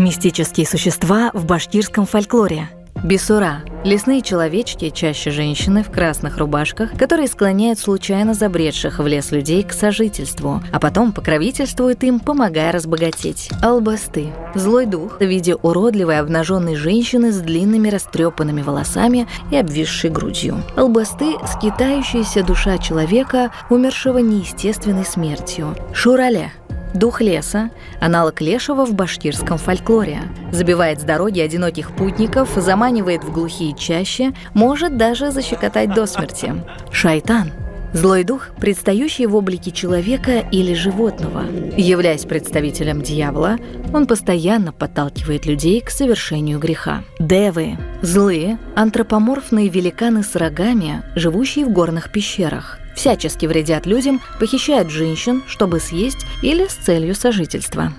Мистические существа в башкирском фольклоре. Бисура – лесные человечки, чаще женщины в красных рубашках, которые склоняют случайно забредших в лес людей к сожительству, а потом покровительствуют им, помогая разбогатеть. Албасты – злой дух в виде уродливой обнаженной женщины с длинными растрепанными волосами и обвисшей грудью. Албасты – скитающаяся душа человека, умершего неестественной смертью. Шурале – дух леса, аналог лешего в башкирском фольклоре. Забивает с дороги одиноких путников, заманивает в глухие чащи, может даже защекотать до смерти. Шайтан – злой дух, предстающий в облике человека или животного. Являясь представителем дьявола, он постоянно подталкивает людей к совершению греха. Девы – злые, антропоморфные великаны с рогами, живущие в горных пещерах. Всячески вредят людям, похищают женщин, чтобы съесть или с целью сожительства.